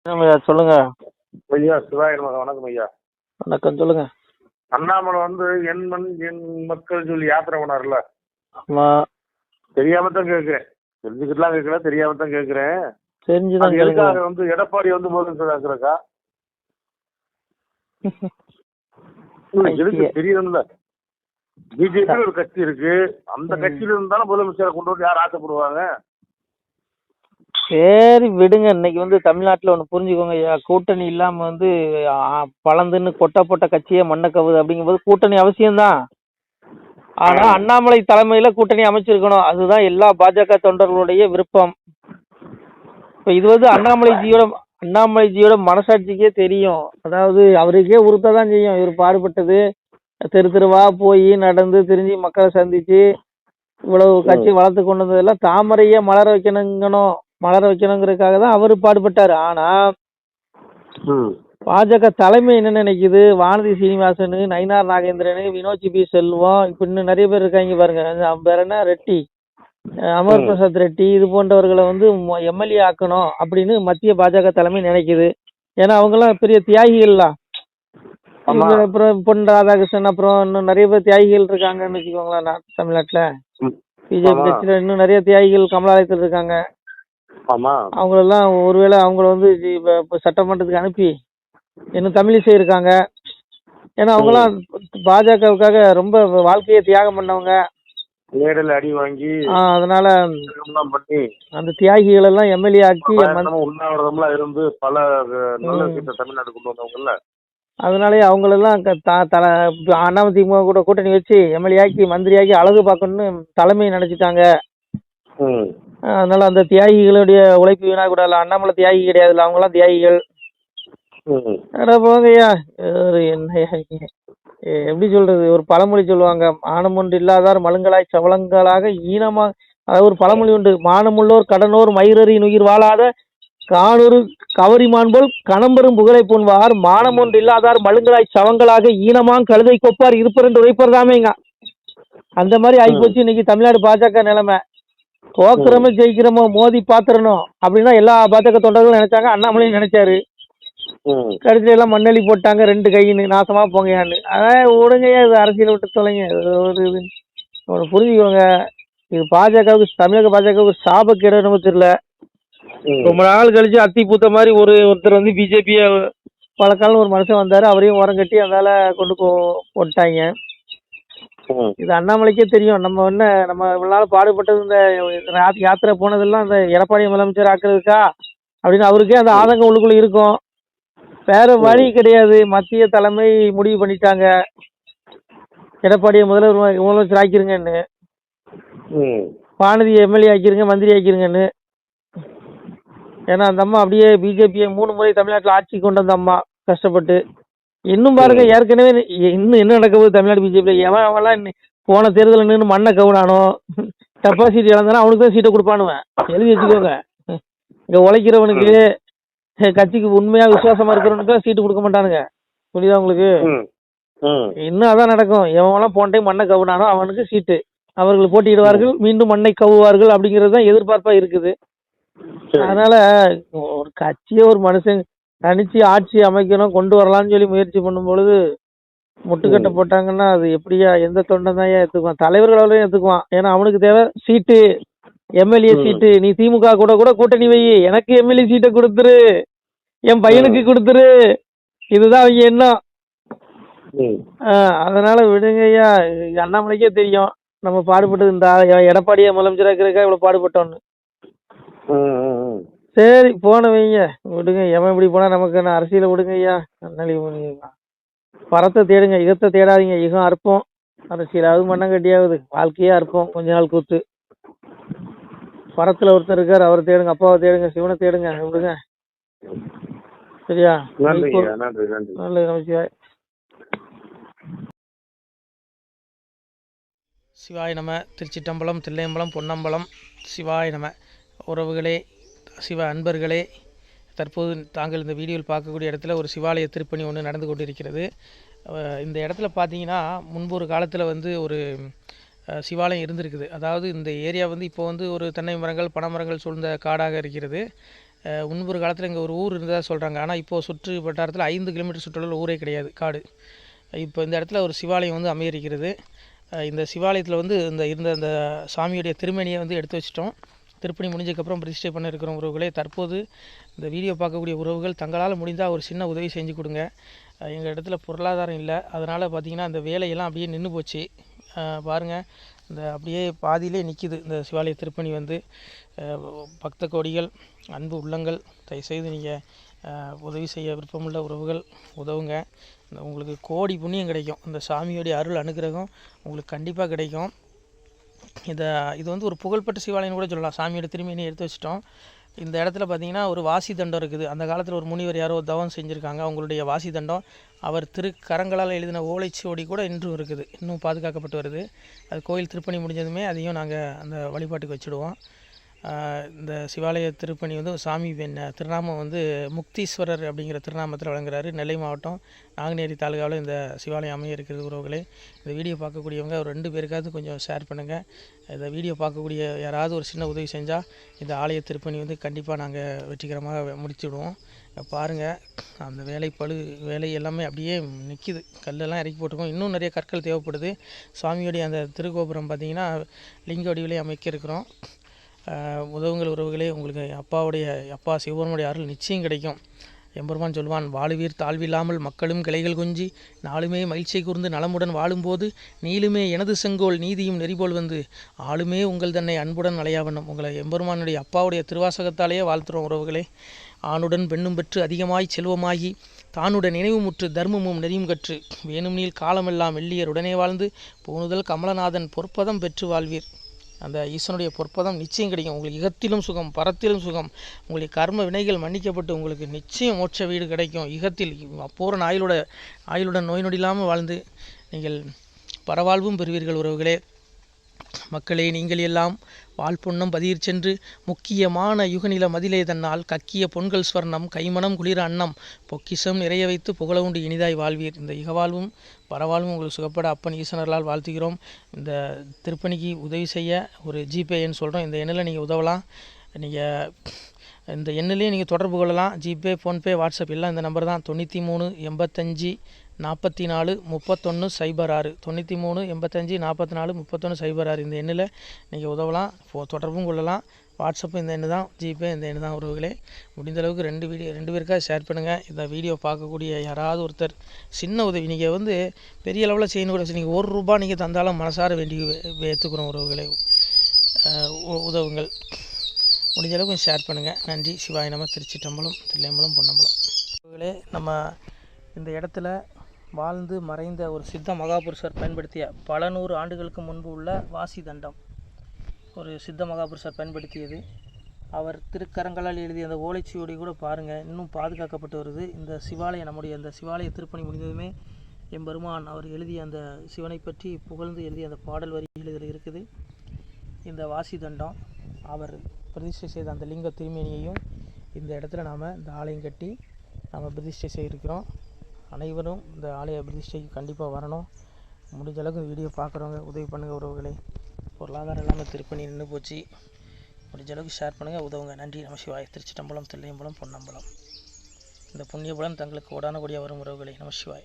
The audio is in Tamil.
ஐயா சொல்லுங்க. ஐயா சிவாய வணக்கம் ஐயா. வணக்கம் சொல்லுங்க. அண்ணாமலை என் மண் என் மக்கள் சொல்லி யாத்திரை போனார்ல. ஆமா. தெரியாம தான் கேட்கிறேன், தெரிஞ்சுக்கிட்டுலாம் கேட்கல, தெரியாம தான் கேட்கிறேன். தெரிஞ்சுதான் எதுக்காக எடப்பாடி போதுங்கிறக்கா எதுக்கு தெரியணும்ல. பிஜேபி ஒரு கட்சி இருக்கு, அந்த கட்சியில இருந்தாலும் முதலமைச்சரை கொண்டு வந்து யார் ஆசைப்படுவாங்க? சரி விடுங்க. இன்னைக்கு தமிழ்நாட்டுல ஒண்ணு புரிஞ்சுக்கோங்க ஐயா, கூட்டணி இல்லாம பழந்துன்னு கொட்டப்பட்ட கட்சியே மண்ணை கவுது. அப்படிங்கும்போது கூட்டணி அவசியம்தான். ஆனா அண்ணாமலை தலைமையில கூட்டணி அமைச்சிருக்கணும், அதுதான் எல்லா பாஜக தொண்டர்களுடைய விருப்பம். இப்ப இது அண்ணாமலைஜியோட மனசாட்சிக்கே தெரியும். அதாவது அவருக்கே உறுத்ததான் செய்யும். இவர் பாடுபட்டது, தெரு தெருவா போய் நடந்து திரிஞ்சு மக்களை சந்திச்சு இவ்வளவு கட்சி வளர்த்து கொண்டு வந்ததெல்லாம் தாமரைய மலர வைக்கணுங்கிறதுக்காக தான் அவரு பாடுபட்டாரு. ஆனா பாஜக தலைமை என்ன நினைக்குது, வானதி சீனிவாசன், நயினார் நாகேந்திரன், வினோத் பி செல்வம், இப்ப இன்னும் நிறைய பேர் இருக்காங்க பாருங்க, வேற என்ன ரெட்டி, அமர் பிரசாத் ரெட்டி, இது போன்றவர்களை எம்எல்ஏ ஆக்கணும் அப்படின்னு மத்திய பாஜக தலைமை நினைக்குது. ஏன்னா அவங்க எல்லாம் பெரிய தியாகிகள்லாம். அப்புறம் பொன் ராதாகிருஷ்ணன், அப்புறம் இன்னும் நிறைய பேர் தியாகிகள் இருக்காங்கன்னு வச்சுக்கோங்களேன் தமிழ்நாட்டுல. பிஜேபி கட்சியில இன்னும் நிறைய தியாகிகள் கமலாலயத்தில் இருக்காங்க. அவங்களெல்லாம் ஒருவேளை அவங்கள சட்டமன்றத்துக்கு அனுப்பி இன்னும் தமிழிசை இருக்காங்க. ஏன்னா அவங்களாம் பாஜகவுக்காக ரொம்ப வாழ்க்கையை தியாகம் பண்ணவங்க, அடி வாங்கி. அதனால அந்த தியாகிகள் எல்லாம் எம்எல்ஏ ஆக்கி உண்ணாவிரதம்லாம் இருந்து பல நல்ல விஷயத்தை தமிழ்நாடு கொண்டு வந்தவங்கல்ல. அதனாலே அவங்களெல்லாம் அதிமுக கூட கூட்டணி வச்சு எம்எல்ஏ ஆக்கி மந்திரி ஆக்கி அழகு பார்க்கணும்னு தலைமை நினைச்சிட்டாங்க. அதனால அந்த தியாகிகளுடைய உழைப்பு வீணா கூட இல்ல. அண்ணாமலை தியாகி கிடையாதுல்ல, அவங்க எல்லாம் தியாகிகள். போங்கய்யா, எப்படி சொல்றது, ஒரு பழமொழி சொல்லுவாங்க, மானம் ஒன்று இல்லாதார் மழுங்களாய் சவளங்களாக ஈனமா. அதாவது ஒரு பழமொழி உண்டு, மானமுள்ளோர் கடனோர் மயிரறின் உயிர் வாழாத காணொரு கவரிமான் போல் கணம்பெரும் புகழை பொன்வார், மானம் ஒன்று இல்லாதார் மழுங்களாய் சவங்களாக ஈனமாங் கழுதை கொப்பார் இருப்பர் என்று உரைப்பதாமேங்க. அந்த மாதிரி ஆகிப்போச்சு இன்னைக்கு தமிழ்நாடு பாஜக நிலைமை. தோக்குறமோ ஜெயிக்கிறமோ மோதி பாத்துறணும் அப்படின்னா எல்லா பாஜக தொண்டர்களும் நினைச்சாங்க, அண்ணாமலையும் நினைச்சாரு. கடைசியில எல்லாம் மண்ணெளி போட்டாங்க, 2 கைன்னு நாசமா போங்கயான்னு. அதான் விடுங்கய்யா, இது அரசியல் விட்டு தொலைங்க. ஒரு புரிஞ்சுக்கோங்க, இது பாஜகவுக்கு, தமிழக பாஜகவுக்கு சாபக்கேடு நம்ம தெரியல. ரொம்ப நாள் கழிச்சு அத்தி பூத்த மாதிரி ஒருத்தர் பிஜேபிய பழக்காலன்னு ஒரு மனுஷன் வந்தாரு, அவரையும் உரம் கட்டி அதனால கொண்டு போட்டாங்க. இது அண்ணாமலைக்கே தெரியும், நம்ம இவ்வளவு நாள் பாடுபட்டது இந்த யாத்திரை போனதெல்லாம் இந்த எடப்பாடி முதலமைச்சர் ஆக்குறதுக்கா அப்படின்னு அவருக்கே அந்த ஆதங்கம் உள்ளுக்குள்ள இருக்கும். வேற வழி கிடையாது, மத்திய தலைமை முடிவு பண்ணிட்டாங்க எடப்பாடியை முதலமைச்சர் ஆக்கிருங்கன்னு, வானதி எம்எல்ஏ ஆக்கிருங்க, மந்திரி ஆக்கிருங்கன்னு. ஏன்னா அந்த அம்மா அப்படியே பிஜேபியை 3 முறை தமிழ்நாட்டில் ஆட்சி கொண்டு வந்த அம்மா கஷ்டப்பட்டு. இன்னும் பாருங்க, ஏற்கனவே இன்னும் என்ன நடக்க போகுது தமிழ்நாடு பிஜேபியில். அவன்லாம் போன தேர்தல் நின்று மண்ணை கவுனானோ, டெபாசிட் இழந்தானோ அவனுக்கு தான் சீட்டை கொடுப்பானுவேன், எழுதி வச்சுக்கோங்க. இங்கே உழைக்கிறவனுக்கு, கட்சிக்கு உண்மையா விசுவாசமா இருக்கிறவனுக்கு தான் சீட்டு கொடுக்க மாட்டானுங்க, புரியுதா உங்களுக்கு? இன்னும் அதான் நடக்கும். எவன்லாம் போன டைம் மண்ணை கவுனானோ அவனுக்கு சீட்டு, அவர்கள் போட்டியிடுவார்கள், மீண்டும் மண்ணை கவுவார்கள் அப்படிங்கிறது தான் எதிர்பார்ப்பா இருக்குது. அதனால ஒரு கட்சியை ஒரு மனுஷன் தனிச்சு ஆட்சி அமைக்கணும், கொண்டு வரலாம்னு சொல்லி முயற்சி பண்ணும் பொழுது முட்டுக்கட்டை போட்டாங்கன்னா அது எப்படியா, எந்த தொண்டன் தான் ஏத்துக்குவான்? தலைவர்களாலையும் ஏத்துக்குவான். ஏன்னா அவனுக்கு தேவை சீட்டு, எம்எல்ஏ சீட்டு. நீ திமுக கூட கூட்டணி வை, எனக்கு எம்எல்ஏ சீட்டை கொடுத்துரு, என் பையனுக்கு கொடுத்துரு, இதுதான் அவங்க எண்ணம். அதனால விடுங்கய்யா, அண்ணாமலைக்கே தெரியும் நம்ம பாடுபட்டது, இந்த எடப்பாடியை முதலமைச்சராக்கிறதுக்காக இவ்வளவு பாடுபட்டோன்னு. சரி போன வைங்க, விடுங்க. எவன் இப்படி போனா நமக்கு என்ன, அரசியல விடுங்க ஐயா. பரத்தை தேடுங்க, யுகத்தை தேடாதீங்க. யுகம் அற்பம், அரசியலாவது மண்ணம் கட்டியாவது, வாழ்க்கையே அற்பம், கொஞ்ச நாள் கூத்து. பரத்துல ஒருத்தர் இருக்காரு, அவரை தேடுங்க, அப்பாவை தேடுங்க, சிவனை தேடுங்க, விடுங்க. சரியா? நல்லது, நமச்சிவாய். சிவாய நம. திருச்சிட்டம்பலம், தில்லையம்பலம், பொன்னம்பலம். சிவாய நம. உறவுகளே, சிவ அன்பர்களே, தற்போது தாங்கள் இந்த வீடியோவில் பார்க்கக்கூடிய இடத்துல ஒரு சிவாலய திருப்பணி ஒன்று நடந்து கொண்டிருக்கிறது. இந்த இடத்துல பார்த்தீங்கன்னா முன்பு ஒரு காலத்தில் ஒரு சிவாலயம் இருந்திருக்குது. அதாவது இந்த ஏரியா இப்போ ஒரு தென்னை மரங்கள், பனை மரங்கள் சூழ்ந்த காடாக இருக்கிறது. முன்பொரு காலத்தில் இங்கே ஒரு ஊர் இருந்ததாக சொல்கிறாங்க. ஆனால் இப்போது சுற்று வட்டாரத்தில் 5 கிலோமீட்டர் சுற்றுலாவில் ஊரே கிடையாது, காடு. இப்போ இந்த இடத்துல ஒரு சிவாலயம் வந்து அமையிருக்கிறது. இந்த சிவாலயத்தில் வந்து இருந்த அந்த சாமியுடைய திருமேனியை வந்து எடுத்து வச்சிட்டோம். திருப்பணி முடிஞ்சதுக்கப்புறம் பிரதிஷ்டை பண்ண இருக்கிற உறவுகளே, தற்போது இந்த வீடியோ பார்க்கக்கூடிய உறவுகள் தங்களால் முடிந்தால் ஒரு சின்ன உதவி செஞ்சு கொடுங்க. எங்கள் இடத்துல பொருளாதாரம் இல்லை, அதனால் பார்த்திங்கன்னா அந்த வேலையெல்லாம் அப்படியே நின்று போச்சு. பாருங்கள், இந்த அப்படியே பாதியிலே நிற்கிது இந்த சிவாலய திருப்பணி வந்து. பக்த கோடிகள், அன்பு உள்ளங்கள், தயவுசெய்து நீங்கள் உதவி செய்ய விருப்பமுள்ள உறவுகள் உதவுங்க. உங்களுக்கு கோடி புண்ணியம் கிடைக்கும். இந்த சாமியோடைய அருள் அனுகிரகம் உங்களுக்கு கண்டிப்பாக கிடைக்கும். இது வந்து ஒரு புகழ்பெற்ற சிவாலயம் கூட சொல்லலாம். சாமியோட திருமேனியை எடுத்து வச்சிட்டோம். இந்த இடத்துல பார்த்திங்கன்னா ஒரு வாசி தண்டம் இருக்குது. அந்த காலத்தில் ஒரு முனிவர் யாரோ தவம் செஞ்சுருக்காங்க. அவங்களுடைய வாசி தண்டம் அவர் திருக்கரங்களால் எழுதின ஓலைச்சுவடி கூட இன்றும் இருக்குது, இன்னும் பாதுகாக்கப்பட்டு வருது. அது கோயில் திருப்பணி முடிஞ்சதுமே அதையும் நாங்கள் அந்த வழிபாட்டுக்கு வச்சுடுவோம். இந்த சிவாலய திருப்பணி வந்து சாமி திருநாமம் வந்து முக்தீஸ்வரர் அப்படிங்கிற திருநாமத்தில் வழங்குறாரு. நெல்லை மாவட்டம் நாங்குநேரி தாலுகாவில் இந்த சிவாலயம் அமைய இருக்கிறது உறவுகளே. இந்த வீடியோ பார்க்கக்கூடியவங்க ஒரு 2 பேருக்காவது கொஞ்சம் ஷேர் பண்ணுங்கள். இந்த வீடியோ பார்க்கக்கூடிய யாராவது ஒரு சின்ன உதவி செஞ்சால் இந்த ஆலய திருப்பணி வந்து கண்டிப்பாக நாங்கள் வெற்றிகரமாக முடிச்சுடுவோம். பாருங்கள், அந்த வேலை எல்லாமே அப்படியே நிற்கிது. கல்லெல்லாம் இறக்கி போட்டிருக்கோம். இன்னும் நிறைய கற்கள் தேவைப்படுது. சுவாமியோடைய அந்த திருக்கோபுரம் பார்த்திங்கன்னா லிங்க வடிவிலே அமைக்க இருக்கிறோம். உதவுங்கள் உறவுகளே. உங்களுக்கு அப்பா சிவபெருமானுடைய அருள் நிச்சயம் கிடைக்கும். எம்பெருமான் சொல்வான், வாழுவீர் தாழ்வில்லாமல் மக்களும் கிளைகள் கொஞ்சி நாளுமே மகிழ்ச்சியை கூர்ந்து நலமுடன் வாழும்போது நீளுமே எனது செங்கோல் நீதியும் நெறிபோல் வந்து ஆளுமே உங்கள் தன்னை அன்புடன் அலையாவண்ணம். உங்களை எம்பெருமானுடைய அப்பாவுடைய திருவாசகத்தாலேயே வாழ்த்துறோம் உறவுகளே. ஆணுடன் பெண்ணும் பெற்று அதிகமாய் செல்வமாகி தானுடன் நினைவுமுற்று தர்மமும் நெறியும் கற்று வேணும்னில் காலமெல்லாம் வெள்ளியர் உடனே வாழ்ந்து போனுதல் கமலநாதன் பொற்பதம் பெற்று வாழ்வீர். அந்த ஈசனுடைய பொற்பதம் நிச்சயம் கிடைக்கும். உங்களுக்கு இகத்திலும் சுகம், பரத்திலும் சுகம். உங்களுடைய கர்ம வினைகள் மன்னிக்கப்பட்டு உங்களுக்கு நிச்சயம் மோட்ச வீடு கிடைக்கும். இகத்தில் பூரண ஆயுளுடன் நோய் நொடி இல்லாமல் வாழ்ந்து நீங்கள் பரவாழ்வும் பெறுவீர்கள் உறவுகளே. மக்களே, நீங்கள் எல்லாம் வாழ்பொன்னம் பதியிற் சென்று முக்கியமான யுகநில மதிலே தன்னால் கக்கிய பொன்கள் ஸ்வர்ணம் கைமணம் குளிர அன்னம் பொக்கிஷம் நிறைய வைத்து புகழ உண்டு இனிதாய் வாழ்வீர். இந்த இகவாழ்வும் பரவாழ்வும் உங்களுக்கு சுகப்பட அப்பன் ஈசனர்களால் வாழ்த்துகிறோம். இந்த திருப்பணிக்கு உதவி செய்ய ஒரு ஜிபே எண் சொல்கிறோம். இந்த எண்ணில் நீங்கள் உதவலாம். நீங்கள் இந்த எண்ணிலே நீங்கள் தொடர்பு கொள்ளலாம். ஜிபே, ஃபோன்பே, வாட்ஸ்அப் எல்லாம் இந்த நம்பர் தான். 93 85 44 31 06 93 85 44 31 06. இந்த எண்ணில் நீங்கள் உதவலாம், தொடர்பும் கொள்ளலாம். வாட்ஸ்அப்பு இந்த எண்ணு தான், ஜிபே இந்த எண்ணு தான் உறவுகளே. முடிந்தளவுக்கு 2 பேருக்காக ஷேர் பண்ணுங்கள். இந்த வீடியோ பார்க்கக்கூடிய யாராவது ஒருத்தர் சின்ன உதவி, நீங்கள் வந்து பெரிய அளவில் செய்யணும் கூட, நீங்கள் ₹1 நீங்கள் தந்தாலும் மனசார வேண்டி ஏற்றுக்கிறோம் உறவுகளே. உதவுங்கள். முடிஞ்ச அளவுக்கு கொஞ்சம் ஷேர் பண்ணுங்கள். நன்றி. சிவாய நம. திருச்சிற்றம்பலம், தில்லையம்பலம், பொன்னம்பலம். உறவுகளே, நம்ம இந்த இடத்துல வாழ்ந்து மறைந்த ஒரு சித்த மகாபுருஷர் பயன்படுத்திய பல 100 ஆண்டுகளுக்கு முன்பு உள்ள வாசி தண்டம் ஒரு சித்த மகாபுருஷர் பயன்படுத்தியது. அவர் திருக்கரங்களால் எழுதிய அந்த ஓலைச்சுவடி கூட பாருங்கள், இன்னும் பாதுகாக்கப்பட்டு வருது. இந்த சிவாலயம், நம்முடைய அந்த சிவாலய திருப்பணி முடிந்ததுமே எம்பெருமான் அவர் எழுதிய அந்த சிவனை பற்றி புகழ்ந்து எழுதிய அந்த பாடல் வரிகள் இதில் இருக்குது. இந்த வாசி தண்டம் அவர் பிரதிஷ்டை செய்த அந்த லிங்க திருமேனியையும் இந்த இடத்துல நாம் இந்த ஆலயம் கட்டி நாம் பிரதிஷ்டை செய்திருக்கிறோம். அனைவரும் இந்த ஆலய பிரதிஷ்டைக்கு கண்டிப்பாக வரணும். முடிஞ்ச அளவுக்கு வீடியோ பார்க்குறவங்க உதவி பண்ணுங்கள் உறவுகளை. பொருளாதாரம் இல்லாமல் திருப்பணி நின்று போச்சு. முடிஞ்ச அளவுக்கு ஷேர் பண்ணுங்கள், உதவுங்க. நன்றி. நம சிவாய. திருச்சிற்றம்பலம், தில்லையம்பலம், பொன்னம்பலம். இந்த புண்ணிய பலம் தங்களுக்கு கோடான கோடியாக வரும் உறவுகளை. நம சிவாய.